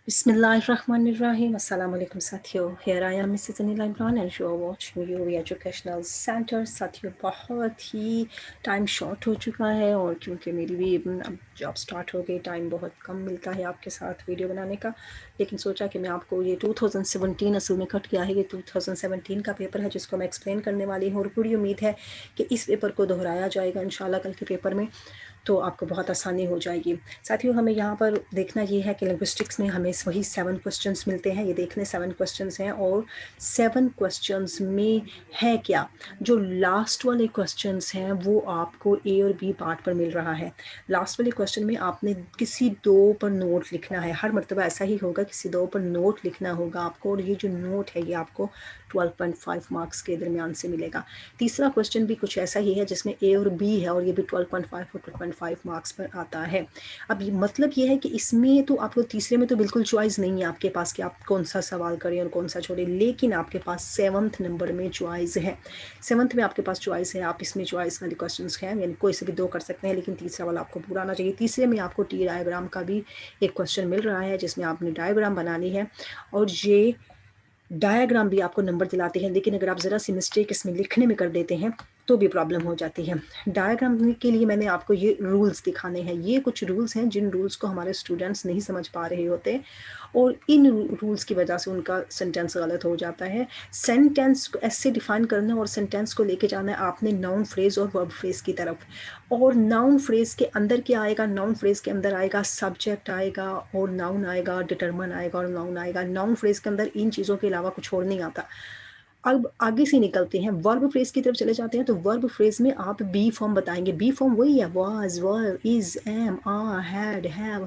बिस्मिल्लाहिर्रहमानिर्रहीम। अस्सलाम वालेकुम साथियों, here I am Mrs Anila Imran and you are watching UV educational centre. साथियों, बहुत ही टाइम शॉर्ट हो चुका है और क्योंकि मेरी भी अब जॉब स्टार्ट हो गई, टाइम बहुत कम मिलता है आपके साथ वीडियो बनाने का। लेकिन सोचा कि मैं आपको ये 2017 असल में कट गया है, ये 2017 का पेपर है जिसको मैं एक्सप्लेन करने वाली हूँ और पूरी उम्मीद है कि इस पेपर को दोहराया जाएगा इंशाल्लाह कल के पेपर में, तो आपको बहुत आसानी हो जाएगी। साथियों, हमें यहाँ पर देखना ये है कि लिंग्विस्टिक्स में हमें वही 7 क्वेश्चंस मिलते हैं। ये देखने 7 क्वेश्चंस हैं और 7 क्वेश्चंस में है क्या, जो लास्ट वाले क्वेश्चंस हैं वो आपको ए और बी पार्ट पर मिल रहा है। लास्ट वाले क्वेश्चन में आपने किसी दो पर नोट लिखना है, हर मरतबा ऐसा ही होगा, किसी दो पर नोट लिखना होगा आपको, और ये जो नोट है ये आपको 12.5 मार्क्स के दरमियान से मिलेगा। तीसरा क्वेश्चन भी कुछ ऐसा ही है जिसमें ए और बी है और ये भी 12.5 और 12.5 मार्क्स पर आता है। अब ये मतलब ये है कि इसमें तो आपको तीसरे में तो बिल्कुल चॉइस नहीं है आपके पास कि आप कौन सा सवाल करें और कौन सा छोड़ें, लेकिन आपके पास 7th नंबर में चॉइस है। 7th में आपके पास चॉइस है, आप इसमें चॉइस वाले क्वेश्चन हैं, यानी कोई से भी दो कर सकते हैं, लेकिन तीसरा वाला आपको पूरा आना चाहिए। तीसरे में आपको टी डायग्राम का भी एक क्वेश्चन मिल रहा है जिसमें आपने डायग्राम बनानी है और ये डायग्राम भी आपको नंबर दिलाते हैं, लेकिन अगर आप ज़रा सी मिस्टेक इसमें लिखने में कर देते हैं तो भी प्रॉब्लम हो जाती है। डायग्राम के लिए मैंने आपको ये रूल्स दिखाने हैं। ये कुछ रूल्स हैं जिन रूल्स को हमारे स्टूडेंट्स नहीं समझ पा रहे होते और इन रूल्स की वजह से उनका सेंटेंस गलत हो जाता है। सेंटेंस को ऐसे डिफाइन करना और सेंटेंस को लेके जाना है आपने नाउन फ्रेज और वर्ब फ्रेज की तरफ। और नाउन फ्रेज के अंदर क्या आएगा, नाउन फ्रेज के अंदर आएगा सब्जेक्ट आएगा और नाउन आएगा, डिटरमिन आएगा और नाउन आएगा। नाउन फ्रेज के अंदर इन चीज़ों के अलावा कुछ और नहीं आता। अब आगे से निकलते हैं, वर्ब फ्रेज की तरफ चले जाते हैं। तो वर्ब फ्रेज में आप बी फॉर्म बताएंगे। बी फॉर्म वही है, was, were, is, am, are, had, have,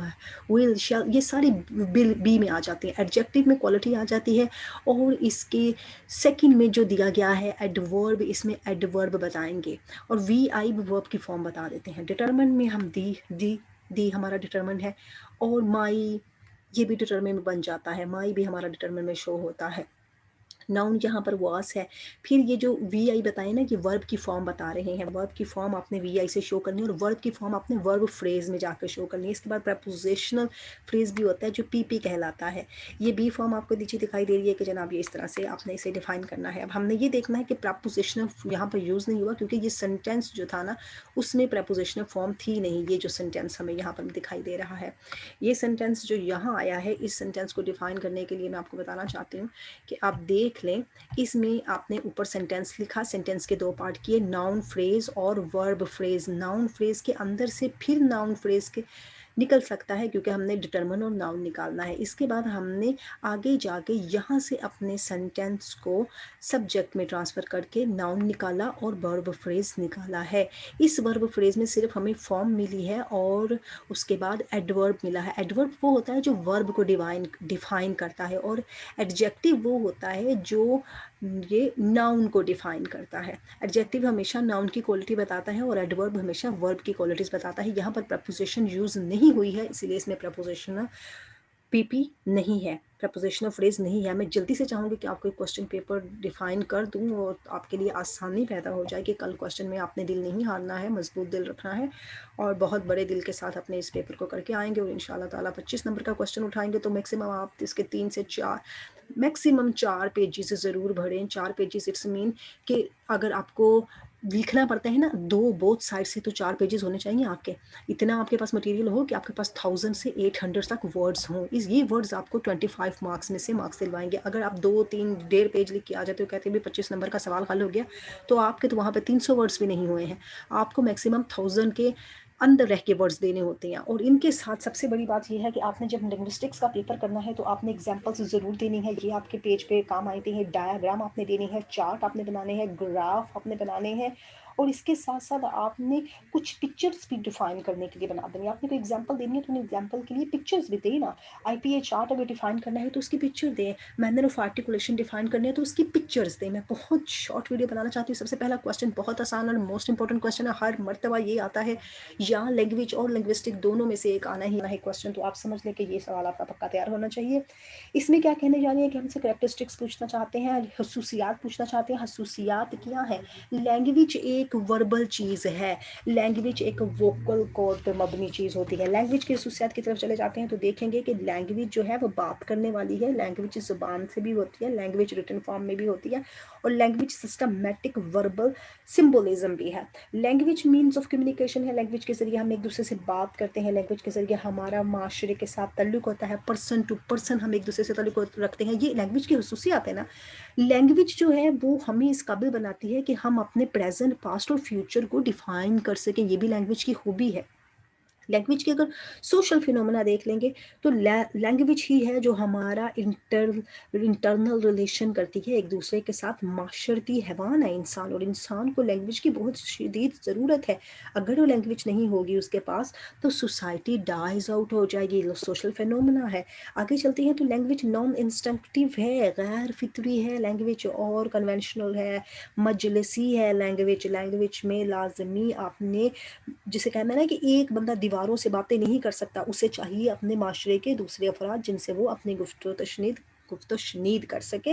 will, shall, ये सारी बी में आ जाती है। एडजेक्टिव में क्वालिटी आ जाती है और इसके सेकंड में जो दिया गया है एडवर्ब, इसमें एडवर्ब बताएंगे और वी आई वर्ब की फॉर्म बता देते हैं। डिटरमिन में हम दी हमारा डिटरमिन है और माई ये भी डिटरमिन में बन जाता है, माई भी हमारा डिटरमिन में शो होता है। नाउन यहाँ पर वास है। फिर ये जो वी आई बताए ना कि वर्ब की फॉर्म बता रहे हैं, वर्ब की फॉर्म आपने वी आई से शो करनी है और वर्ब की फॉर्म आपने वर्ब फ्रेज में जाकर शो करनी है। इसके बाद प्रपोजिशनल फ्रेज भी होता है जो पी पी कहलाता है। ये बी फॉर्म आपको नीचे दिखाई दे रही है कि जनाब ये इस तरह से आपने इसे डिफाइन करना है। अब हमने ये देखना है कि प्रपोजिशनल यहाँ पर यूज़ नहीं हुआ क्योंकि ये सेंटेंस जो था ना उसमें प्रपोजिशनल फॉर्म थी नहीं। ये जो सेंटेंस हमें यहाँ पर दिखाई दे रहा है, ये सेंटेंस जो यहाँ आया है, इस सेंटेंस को डिफाइन करने के लिए मैं आपको बताना चाहती हूँ कि आप देख लें। इसमें आपने ऊपर सेंटेंस लिखा, सेंटेंस के दो पार्ट किए, नाउन फ्रेज और वर्ब फ्रेज। नाउन फ्रेज के अंदर से फिर नाउन फ्रेज के निकल सकता है क्योंकि हमने डिटरमिन और नाउन निकालना है। इसके बाद हमने आगे जाके यहाँ से अपने सेंटेंस को सब्जेक्ट में ट्रांसफ़र करके नाउन निकाला और वर्ब फ्रेज निकाला है। इस वर्ब फ्रेज में सिर्फ हमें फॉर्म मिली है और उसके बाद एडवर्ब मिला है। एडवर्ब वो होता है जो वर्ब को डिफाइन करता है और एडजेक्टिव वो होता है जो ये नाउन को डिफाइन करता है। एडजेक्टिव हमेशा नाउन की क्वालिटी बताता है और एडवर्ब हमेशा वर्ब की क्वालिटीज़ बताता है। यहाँ पर प्रपोजिशन यूज़ नहीं हुई है इसीलिए इसमें प्रपोजिशन पीपी नहीं है, प्रपोजिशनल फ्रेज नहीं है। मैं जल्दी से चाहूँगी कि आपको एक क्वेश्चन पेपर डिफाइन कर दूँ और आपके लिए आसानी पैदा हो जाए कि कल क्वेश्चन में आपने दिल नहीं हारना है, मजबूत दिल रखना है और बहुत बड़े दिल के साथ अपने इस पेपर को करके आएंगे और इंशाल्लाह ताला 25 नंबर का क्वेश्चन उठाएंगे। तो मैक्सिमम आप इसके 3 से 4 मैक्सिमम 4 पेजेस ज़रूर भरें। 4 पेजेस इट्स मीन कि अगर आपको लिखना पड़ता है ना दो बोथ साइड से, तो 4 पेजेस होने चाहिए आपके। इतना आपके पास मटेरियल हो कि आपके पास 1000 से 800 तक वर्ड्स हों। ये वर्ड्स आपको 25 मार्क्स में से मार्क्स दिलवाएंगे। अगर आप 2-3 1.5 पेज लिख के आ जाते हो, कहते हैं भाई 25 नंबर का सवाल हल हो गया, तो आपके तो वहाँ पे 300 वर्ड्स भी नहीं हुए हैं। आपको मैक्सिमम 1000 के अंदर रह के वर्ड्स देने होते हैं। और इनके साथ सबसे बड़ी बात यह है कि आपने जब लिंग्विस्टिक्स का पेपर करना है तो आपने एग्जाम्पल्स ज़रूर देनी है। ये आपके पेज पे काम आते हैं। डायग्राम आपने देनी है, चार्ट आपने बनाने हैं, ग्राफ आपने बनाने हैं और इसके साथ साथ आपने कुछ पिक्चर्स भी डिफाइन करने के लिए बना देंगे। आपने कोई एग्जाम्पल देनी है तो उन एग्जाम्पल के लिए पिक्चर्स भी देना। IPA चार्ट अगर डिफाइन करना है तो उसकी पिक्चर दें। मैनर ऑफ आर्टिकुलेशन डिफाइन करनी है तो उसकी पिक्चर्स दें। मैं बहुत शॉर्ट वीडियो बनाना चाहती हूँ। सबसे पहला क्वेश्चन बहुत आसान और मोस्ट इंपॉर्टेंट क्वेश्चन है, हर मरतबा ये आता है, या लैंग्वेज और लिंग्विस्टिक दोनों में से एक आना ही है क्वेश्चन। तो आप समझ लें कि ये सवाल आपका पक्का तैयार होना चाहिए। इसमें क्या कहने जा रही है कि हमसे करेक्टरिस्टिक्स पूछना चाहते हैं, खसूसियात पूछना चाहते हैं। खसूसियात क्या है? लैंग्वेज एक एक वर्बल चीज़ है, लैंग्वेज एक वोकल कॉर्ड पे मबनी चीज़ होती है। लैंग्वेज की खसूसियात की तरफ चले जाते हैं तो देखेंगे कि लैंग्वेज जो है वो बात करने वाली है, लैंग्वेज ज़ुबान से भी होती है, लैंग्वेज रिटन फॉर्म में भी होती है, और लैंग्वेज सिस्टमैटिक वर्बल सिम्बोलिज्म भी है। लैंग्वेज मीन्स ऑफ कम्युनिकेशन है, लैंग्वेज के ज़रिए हम एक दूसरे से बात करते हैं, लैंग्वेज के ज़रिए हमारा माशरे के साथ तल्लुक़ होता है, पर्सन टू पर्सन हम एक दूसरे से तल्लुक़ रखते हैं। ये लैंग्वेज की खसूसियात है ना। लैंग्वेज जो है वो हमें इस काबिल बनाती है कि हम अपने प्रेजेंट, पास्ट और फ्यूचर को डिफाइन कर सकें, ये भी लैंग्वेज की खूबी है। लैंग्वेज के अगर सोशल फिनोमेना देख लेंगे तो लैंग्वेज ही है जो हमारा इंटरनल रिलेशन करती है एक दूसरे के साथ। माशरती हैवान है इंसान, और इंसान को लैंग्वेज की बहुत शदीद ज़रूरत है। अगर वो लैंग्वेज नहीं होगी उसके पास तो सोसाइटी डाइज आउट हो जाएगी, सोशल फिनोमेना है। आगे चलते हैं तो लैंग्वेज नॉन इंस्टिंक्टिव है, गैर फितरी है लैंग्वेज, और कन्वेंशनल है, मजलिसी है लैंग्वेज। लैंग्वेज में लाजमी आपने जिसे कहना है ना कि एक बंदा दीवारों से बातें नहीं कर सकता, उसे चाहिए अपने माशरे के दूसरे अफराद जिनसे वो अपनी गुफ्तो तशनीद कर सके।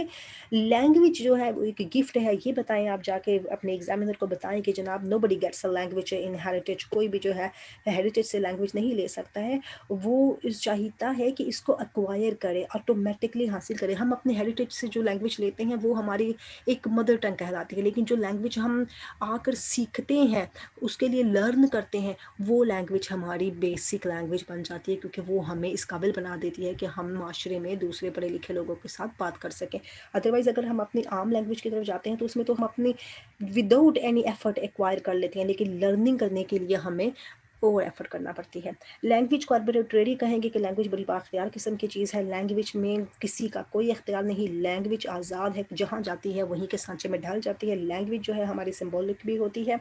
लैंग्वेज जो है वो एक गिफ्ट है, ये बताएं आप जाके अपने एग्जामिनर को बताएं कि जनाब nobody gets a language in heritage, कोई भी जो है हेरिटेज से लैंग्वेज नहीं ले सकता है। वो इस चाहता है कि इसको एक्वायर करे, ऑटोमेटिकली हासिल करे। हम अपने हेरिटेज से जो लैंग्वेज लेते हैं वो हमारी एक मदर टंग कहलाती है, लेकिन जो लैंग्वेज हम आकर सीखते हैं, उसके लिए लर्न करते हैं, वो लैंग्वेज हमारी बेसिक लैंग्वेज बन जाती है, क्योंकि वो हमें इस काबिल बना देती है कि हम माशरे में दूसरे पढ़े लिखे लोगों के साथ बात कर सकें। अदरवाइज़ अगर हम अपनी आम लैंग्वेज की तरफ जाते हैं तो उसमें तो हम अपनी विदाउट एनी एफर्ट एक्वायर कर लेते हैं, लेकिन लर्निंग करने के लिए हमें ओवर एफर्ट करना पड़ती है। लैंग्वेज को आर्बिट्रेरी कहेंगे कि लैंग्वेज बड़ी बाख्तियार किस्म की चीज़ है। लैंग्वेज में किसी का कोई इख्तियार नहीं, लैंग्वेज आज़ाद है, जहाँ जाती है वहीं के सांचे में ढल जाती है। लैंग्वेज जो है हमारी सिम्बॉलिक भी होती है,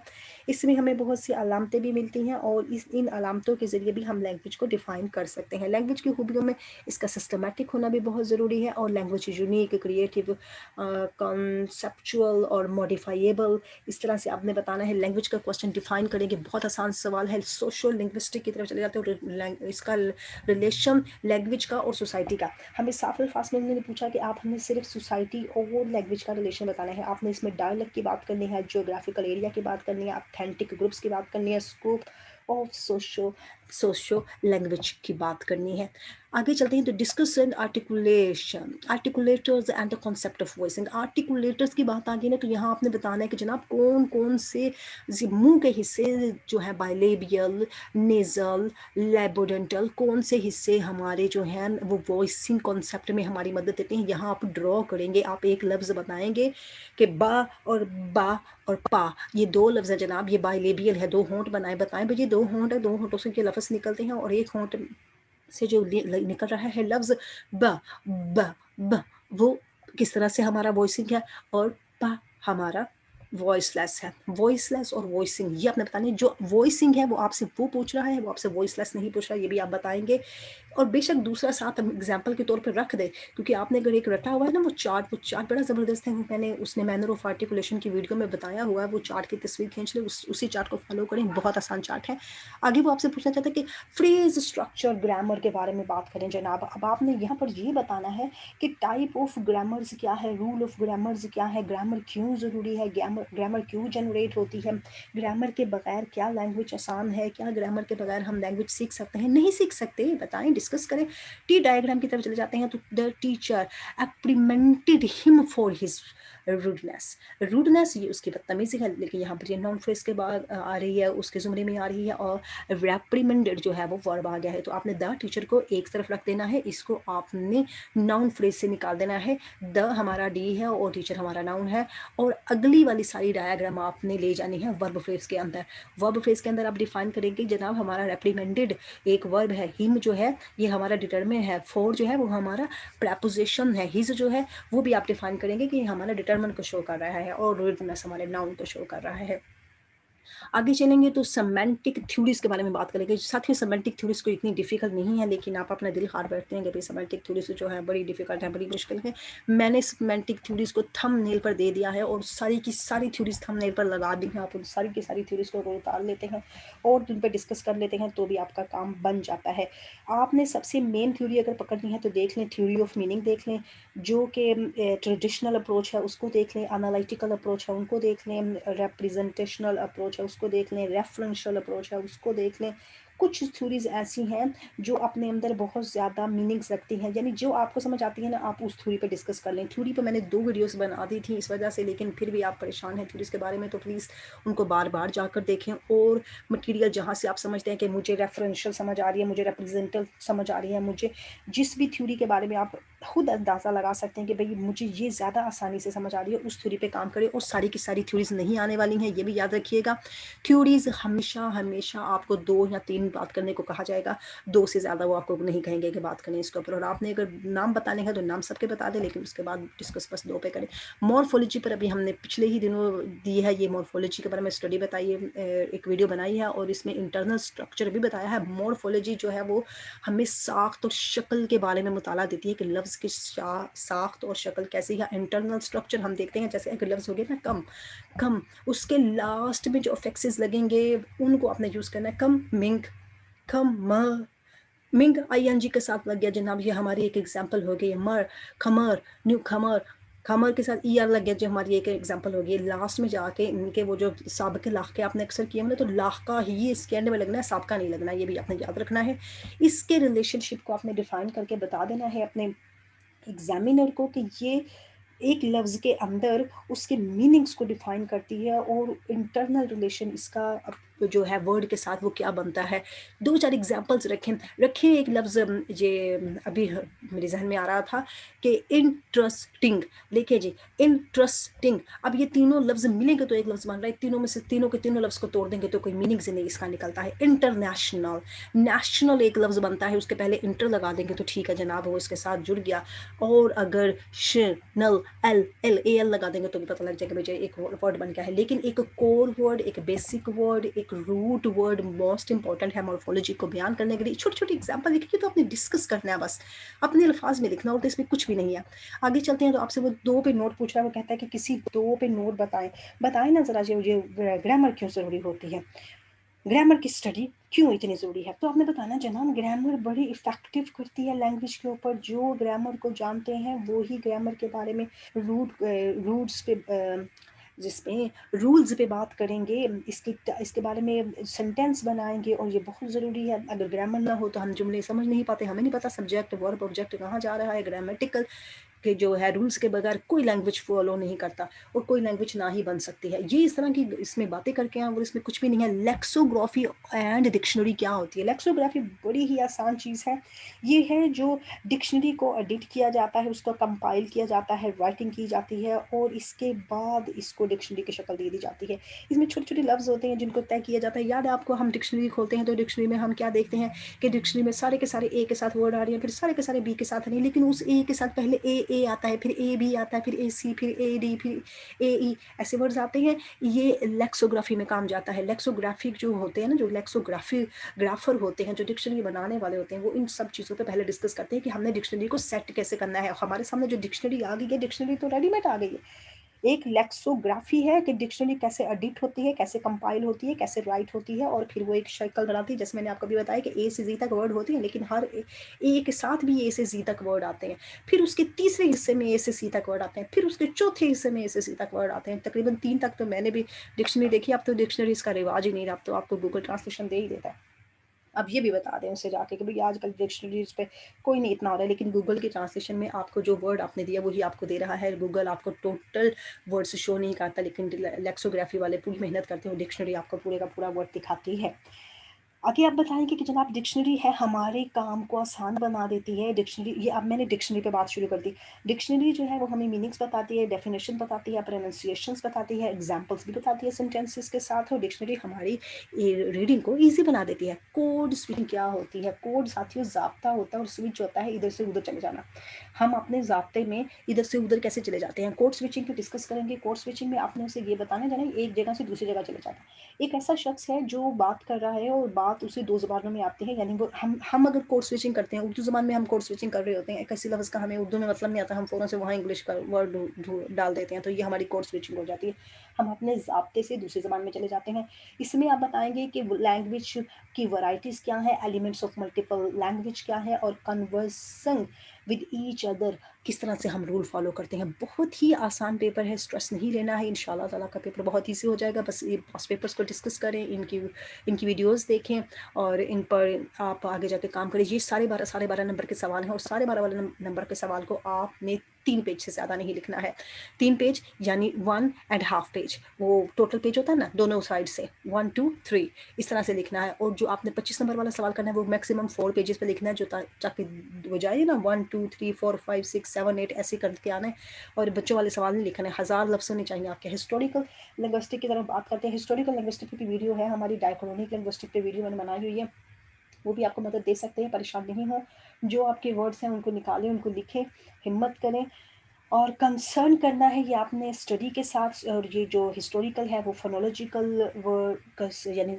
इसमें हमें बहुत सी अलामतें भी मिलती हैं, और इन अलामतों के ज़रिए भी हम लैंग्वेज को डिफ़ाइन कर सकते हैं। लैंग्वेज की खूबियों में इसका सिस्टमेटिक होना भी बहुत ज़रूरी है, और लैंग्वेज यूनिक, क्रिएटिव, कॉन्सेप्चुअल और मॉडिफाइएबल, इस तरह से आपने बताना है। लैंग्वेज का क्वेश्चन डिफाइन करेंगे, बहुत आसान सवाल है। सोशल लिंग्विस्टिक की तरफ चले जाते हो, इसका रिलेशन लैंग्वेज का और सोसाइटी का। हमें साफ अल्फाज में उन्होंने पूछा कि आप हमें सिर्फ सोसाइटी और लैंग्वेज का रिलेशन बताना है। आपने इसमें डायलेक्ट की बात करनी है, जियोग्राफिकल एरिया की बात करनी है, ऑथेंटिक ग्रुप्स की बात करनी है, स्कोप ऑफ सोशो लैंग्वेज की बात करनी है। आगे चलते हैं तो discuss and articulation, articulators and the concept of voicing. Articulators की बात आ गई ना, तो यहाँ आपने बताना है कि जनाब कौन कौन से मुंह के हिस्से जो है बाइलेबियल, नेजल, लैबोडेंटल, कौन से हिस्से हमारे जो हैं वो वॉइसिंग कॉन्सेप्ट में हमारी मदद देते हैं। यहाँ आप ड्रॉ करेंगे, आप एक लफ्ज़ बताएंगे कि बा और पा, ये दो लफ्ज़ है जनाब, ये बाइलेबियल है, दो होंठ बनाए, बताएं भाई ये दो होंठ है, दो होंठों से ये लफ्ज़ निकलते हैं, और एक होंठ से जो निकल रहा है लफ्ज़ ब ब ब, वो किस तरह से हमारा वॉइसिंग है, और पा हमारा वॉइसलेस है। वॉइसलेस और वॉइसिंग ये आपने बताने, जो वॉइसिंग है वो आपसे वो पूछ रहा है, वो आपसे वॉइसलेस नहीं पूछ रहा, ये भी आप बताएंगे। और बेशक दूसरा साथ हम एग्जाम्पल के तौर पर रख दे, क्योंकि आपने अगर एक रटा हुआ है ना वो चार्ट बड़ा ज़बरदस्त है, मैंने उसने मैनर ऑफ आर्टिकुलेशन की वीडियो में बताया हुआ है, वो चार्ट की तस्वीर खींच ले, उसी चार्ट को फॉलो करें, बहुत आसान चार्ट है। आगे वो आपसे पूछना चाहता है कि फ्रेज, स्ट्रक्चर, ग्रामर के बारे में बात करें जनाब। अब आपने यहाँ पर ये बताना है कि टाइप ऑफ ग्रामर्स क्या है, रूल ऑफ ग्रामर्स क्या है, ग्रामर क्यों ज़रूरी है, ग्रामर क्यों जनरेट होती है, ग्रामर के बगैर क्या लैंग्वेज आसान है, क्या ग्रामर के बगैर हम लैंग्वेज सीख सकते हैं, नहीं सीख सकते, बताएं, डिस्कस करें। टी डायग्राम की तरफ चले जाते हैं तो the teacher reprimanded him for his rudeness ये उसकी बदतमीजी है, लेकिन यहाँ पर ये नॉन फ्रेज के बाद आ रही है, उसके जुमरे में आ रही है, और रेप्रीमेंडेड जो है वो वर्ब आ गया है, तो आपने द टीचर को एक तरफ रख देना है, इसको आपने नाउन फ्रेज से निकाल देना है। द हमारा डी है और टीचर हमारा नाउन है, और अगली वाली सारी डायग्राम आपने ले जानी है वर्ब फ्रेज के अंदर। वर्ब फ्रेज के अंदर आप डिफाइन करेंगे जनाब हमारा रेप्रीमेंडेड एक वर्ब है, हिम जो है ये हमारा डिटरमिन है, फॉर जो है वो हमारा प्रपोजिशन है, हिज जो है वो भी आप डिफाइन करेंगे कि हमारा डिटरमिन को शो कर रहा है, और रूडनेस हमारे नाउन को शो कर रहा है। आगे चलेंगे तो सेमेंटिक थ्योरीज़ के बारे में बात करेंगे। साथियों सेमेंटिक थ्योरीज़ कोई इतनी डिफ़िकल्ट नहीं है, लेकिन आप अपना दिल हार बैठते हैं कि भई सेमेंटिक थ्योरीज़ जो है बड़ी डिफ़िकल्ट है, बड़ी मुश्किल है। मैंने सेमेंटिक थ्योरीज़ को थंबनेल पर दे दिया है और सारी की सारी थ्योरीज़ थंबनेल पर लगा दी हैं। आप उन सारी की सारी थ्योरीज़ को अगर उतार लेते हैं और उन पे डिस्कस कर लेते हैं तो भी आपका काम बन जाता है। आपने सबसे मेन थ्योरी अगर पकड़नी है तो देख लें थ्योरी ऑफ मीनिंग देख लें, जो कि ट्रेडिशनल अप्रोच है उसको देख लें, एनालिटिकल अप्रोच है उनको देख लें, रिप्रेजेंटेशनल अप्रोच है उसको देख लें, रेफरेंशियल अप्रोच है उसको देख लें। कुछ थ्योरीज ऐसी हैं जो अपने अंदर बहुत ज़्यादा मीनिंग्स रखती हैं, यानी जो आपको समझ आती है ना आप उस थ्योरी पे डिस्कस कर लें। थ्योरी पे मैंने 2 वीडियोस बना दी थी इस वजह से, लेकिन फिर भी आप परेशान हैं थ्योरीज के बारे में तो प्लीज़ उनको बार बार जाकर देखें। और मटेरियल जहाँ से आप समझते हैं कि मुझे रेफरेंशियल समझ आ रही है, मुझे रिप्रेजेंटल समझ आ रही है, मुझे जिस भी थ्योरी के बारे में आप खुद अंदाज़ा लगा सकते हैं कि भाई मुझे ये ज़्यादा आसानी से समझ आ रही है, उस थ्योरी पे काम करें। और सारी की सारी थ्योरीज नहीं आने वाली हैं, ये भी याद रखिएगा। थ्योरीज हमेशा हमेशा आपको 2 या 3 बात करने को कहा जाएगा, 2 से ज़्यादा वो आपको नहीं कहेंगे कि बात करें इसके ऊपर। और आपने अगर नाम बताने हैं तो नाम सबके बता दें, लेकिन उसके बाद डिस्कस बस 2 पे करें। मॉर्फोलॉजी पर अभी हमने पिछले ही दिनों दी है, ये मॉर्फोलॉजी के बारे में स्टडी बताई है, एक वीडियो बनाई है और इसमें इंटरनल स्ट्रक्चर भी बताया है। मॉर्फोलॉजी जो है वो हमें साख्त और शक्ल के बारे में मुताला देती है कि लफ्ज़ की साख्त और शक्ल कैसी है। इंटरनल स्ट्रक्चर हम देखते हैं, जैसे एक लफ्ज़ हो गया ना कम, कम उसके लास्ट में जो अफेक्सेस लगेंगे उनको आपने यूज़ करना है। कम मिंग, कम म मिंग आईएनजी के साथ लग गया जनाब, ये हमारी एक एग्जांपल हो गई। मर, खमर, न्यू खमर, खमर के साथ ईआर लग गया जो हमारी एक एग्जांपल हो गई। लास्ट में जाके इनके वो जो साबिक लाख के आपने अक्सर किए होंगे तो लाख का ही इसके एंड में लगना है, साबिका नहीं लगना, ये भी आपने याद रखना है। इसके रिलेशनशिप को आपने डिफाइन करके बता देना है अपने एग्जामिनर को कि ये एक लफ्ज़ के अंदर उसके मीनिंग्स को डिफाइन करती है और इंटरनल रिलेशन इसका जो है वर्ड के साथ वो क्या बनता है। 2-4 एग्जांपल्स रखें एक लफ्ज़ ये अभी मेरे जहन में आ रहा था कि इंटरेस्टिंग, लिखे जी इंटरेस्टिंग। अब ये तीनों लफ्ज़ मिलेंगे तो एक लफ्ज़ बन रहा है, तीनों में से तीनों के तीनों लफ्ज़ को तोड़ देंगे तो कोई मीनिंग से नहीं इसका निकलता है। इंटरनेशनल, नेशनल एक लफ्ज़ बनता है, उसके पहले इंटर लगा देंगे तो ठीक है जनाब वो इसके साथ जुड़ गया। और अगर श नल एल एल ए एल लगा देंगे तो भी पता लग जाएगा मुझे एक वर्ड बन गया है। लेकिन एक कोर वर्ड, एक बेसिक वर्ड, एक रूट वर्ड मोस्ट इंपॉर्टेंट है मॉर्फोलॉजी को बयान करने के लिए। छोटी छोटी एग्जांपल लिखिए तो आपने डिस्कस करना है, बस अपने अल्फाज में लिखना, और तो इसमें कुछ भी नहीं है। आगे चलते हैं तो आपसे वो 2 पे नोट पूछ रहा है, वो कहता है कि किसी 2 पे नोट बताएं ना ज़रा मुझे ग्रामर क्यों ज़रूरी होती है, ग्रामर की स्टडी क्यों इतनी ज़रूरी है। तो आपने बताना जनाब ग्रामर बड़ी इफ़ेक्टिव करती है लैंग्वेज के ऊपर। जो ग्रामर को जानते हैं वो ही ग्रामर के बारे में रूट्स पे जिसमें रूल्स पे बात करेंगे, इसके बारे में सेंटेंस बनाएंगे, और ये बहुत ज़रूरी है। अगर ग्रामर ना हो तो हम जुमले समझ नहीं पाते, हमें नहीं पता सब्जेक्ट वर्ब ऑब्जेक्ट कहाँ जा रहा है। ग्रामेटिकल कि जो है रूल्स के बगैर कोई लैंग्वेज फॉलो नहीं करता और कोई लैंग्वेज ना ही बन सकती है। ये इस तरह की इसमें बातें करके हैं और इसमें कुछ भी नहीं है। लेक्सोग्राफी एंड डिक्शनरी क्या होती है? लेक्सोग्राफी बड़ी ही आसान चीज़ है। ये है जो डिक्शनरी को एडिट किया जाता है, उसको कंपाइल किया जाता है, राइटिंग की जाती है और इसके बाद इसको डिक्शनरी की शक्ल दे दी जाती है। इसमें छोटे छोटे लफ्ज़ होते हैं जिनको तय किया जाता है। याद है आपको, हम डिक्शनरी खोलते हैं तो डिक्शनरी में हम क्या देखते हैं कि डिक्शनरी में सारे के सारे ए के साथ वर्ड आ रहे हैं, फिर सारे के सारे बी के साथ नहीं, लेकिन उस ए के साथ पहले ए आता है, फिर ए बी आता है, फिर ए सी, फिर ए डी, फिर ए ई, ऐसे वर्ड्स आते हैं। ये लेक्सोग्राफी में काम जाता है। लेक्सोग्राफिक जो होते हैं ना, जो लेक्सोग्राफी ग्राफर होते हैं, जो डिक्शनरी बनाने वाले होते हैं, वो इन सब चीज़ों पे पहले डिस्कस करते हैं कि हमने डिक्शनरी को सेट कैसे करना है। हमारे सामने जो डिक्शनरी आ गई है, डिक्शनरी तो रेडीमेड आ गई है। एक लेक्सोग्राफी है कि डिक्शनरी कैसे एडिट होती है, कैसे कंपाइल होती है, कैसे राइट होती है, और फिर वो एक शक्ल बनाती है। जैसे मैंने आपको भी बताया कि ए से जी तक वर्ड होते हैं, लेकिन हर ए के साथ भी ए से जी तक वर्ड आते हैं। फिर उसके तीसरे हिस्से में ए से सी तक वर्ड आते हैं, फिर उसके चौथे हिस्से में ए से सी तक वर्ड आते हैं। तकरीबन 3 तक तो मैंने भी डिक्शनरी देखी। अब तो डिक्शनरी इसका रिवाज ही नहीं रहा, अब तो आपको गूगल ट्रांसलेशन दे ही देता है। अब ये भी बता दें उससे जाके कि भाई आजकल डिक्शनरीज पे कोई नहीं इतना हो रहा है, लेकिन गूगल के ट्रांसलेशन में आपको जो वर्ड आपने दिया वही आपको दे रहा है। गूगल आपको टोटल वर्ड्स शो नहीं करता, लेकिन लेक्सोग्राफी वाले पूरी मेहनत करते हैं, डिक्शनरी आपको पूरे का पूरा वर्ड दिखाती है। आगे आप बताएँगे कि जनाब डिक्शनरी है हमारे काम को आसान बना देती है। डिक्शनरी, ये अब मैंने डिक्शनरी पे बात शुरू कर दी। डिक्शनरी जो है वो हमें मीनिंग्स बताती है, डेफिनेशन बताती है, प्रोनाउंसिएशंस बताती है, एग्ज़ाम्पल्स भी बताती है सेंटेंसेस के साथ, और डिक्शनरी हमारी रीडिंग को ईज़ी बना देती है। कोड स्विचिंग क्या होती है? कोड साथियों ज़ाब्ता होता है और स्विच होता है इधर से उधर चले जाना। हम अपने ज़ाब्ते में इधर से उधर कैसे चले जाते हैं? कोड स्विचिंग को डिस्कस करेंगे। कोड स्विचिंग में आपने उसे ये बताना है ना, एक जगह से दूसरी जगह चले जाता है। एक ऐसा शख्स है जो बात कर रहा है और बात उसे 2 ज़बानों में आती है, यानी वो हम अगर कोड स्विचिंग करते हैं, उर्दू ज़बान में हम कोड स्विचिंग कर रहे होते हैं, किसी लफ्ज़ का हमें उर्दू में मतलब नहीं आता, हम फ़ौरन से वहाँ इंग्लिश का वर्ड डाल देते हैं, तो ये हमारी कोड स्विचिंग हो जाती है। हम अपने ज़ाब्ते से दूसरी ज़बान में चले जाते हैं। इसमें आप बताएँगे कि लैंग्वेज की वैराइटीज़ क्या है, एलिमेंट्स ऑफ मल्टीपल लैंग्वेज क्या है, और कन्वर्सिंग विद ईच अदर किस तरह से हम रूल फॉलो करते हैं। बहुत ही आसान पेपर है, स्ट्रेस नहीं लेना है, इंशाल्लाह ताला का पेपर बहुत ईजी हो जाएगा। बस ये पास पेपर्स को डिस्कस करें, इनकी वीडियोस देखें और इन पर आप आगे जाके काम करें। ये साढ़े 12 नंबर के सवाल हैं, और साढ़े 12 वाले नंबर के सवाल को आपने 3 पेज से ज़्यादा नहीं लिखना है। 3 पेज यानी 1.5 पेज, वो टोटल पेज होता है ना दोनों साइड से, 1 2 3 इस तरह से लिखना है। और जो आपने 25 नंबर वाला सवाल करना है वो मैक्सिमम 4 पेजेस पे लिखना है, जो ताकि हो जाए ना 1 2 3 4 5 6 7 8 ऐसे करके आना है। और बच्चों वाले सवाल नहीं लिखने, 1000 लफ्ज़ होने चाहिए आपके। हिस्टोरिकल लिंग्विस्टिक की तरफ बात करते हैं। हिस्टोरिकल लिंग्विस्टिक की वीडियो है हमारी, डायक्रोनिक लिंग्विस्टिक पे वीडियो मैंने बनाई हुई है, वो भी आपको मदद दे सकते हैं, परेशान नहीं हो। जो आपके वर्ड्स हैं उनको निकालें, उनको लिखें, हिम्मत करें और कंसर्न करना है ये आपने स्टडी के साथ। और ये जो हिस्टोरिकल है वो फोनोलॉजिकल वर्ड्स, यानी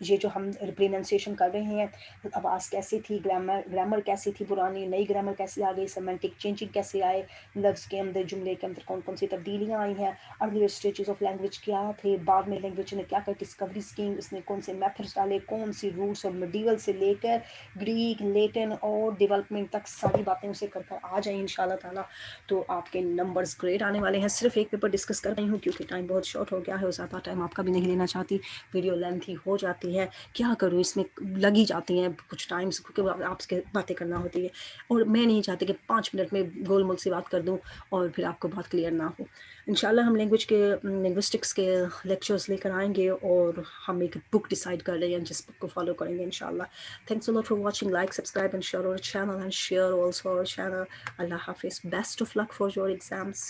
ये जो हम प्रोनाउंसिएशन कर रहे हैं, आवाज़ कैसी थी, ग्रामर कैसी थी, पुरानी नई ग्रामर कैसे आ गई, सेमेंटिक चेंजिंग कैसे आए, लफ्ज़ के अंदर जुमले के अंदर कौन कौन सी तब्दीलियाँ आई हैं, अर्लियर स्टेजेस ऑफ लैंग्वेज क्या थे, बाद में लैंग्वेज ने क्या क्या डिस्कवरी स्कीम, इसने कौन से मेथड्स डाले, कौन सी रूट्स और मिडीवल से लेकर ग्रीक, लेटिन और डेवलपमेंट तक सारी बातें उसे कर कर आ जाएँ इंशाल्लाह ताला। तो आपके नंबर्स ग्रेट आने वाले हैं। सिर्फ एक पेपर डिस्कस कर रही हूँ क्योंकि टाइम बहुत शॉर्ट हो गया है और ज़्यादा टाइम आपका भी नहीं लेना चाहती, वीडियो लेंथी हो जाती है, क्या करूँ इसमें लगी जाती हैं कुछ टाइम्स, क्योंकि आपसे बातें करना होती है और मैं नहीं चाहती कि 5 मिनट में गोल मोल सी बात कर दूँ और फिर आपको बात क्लियर ना हो। इंशाल्लाह हम लिंग्विस्टिक्स के लेक्चर्स लेकर आएंगे और हम एक बुक डिसाइड कर रहे हैं जिस बुक को फॉलो करेंगे इंशाल्लाह। Thanks a lot for watching. Like, subscribe and share our channel, and share also our channel. Allah Hafiz. Best of luck for your exams.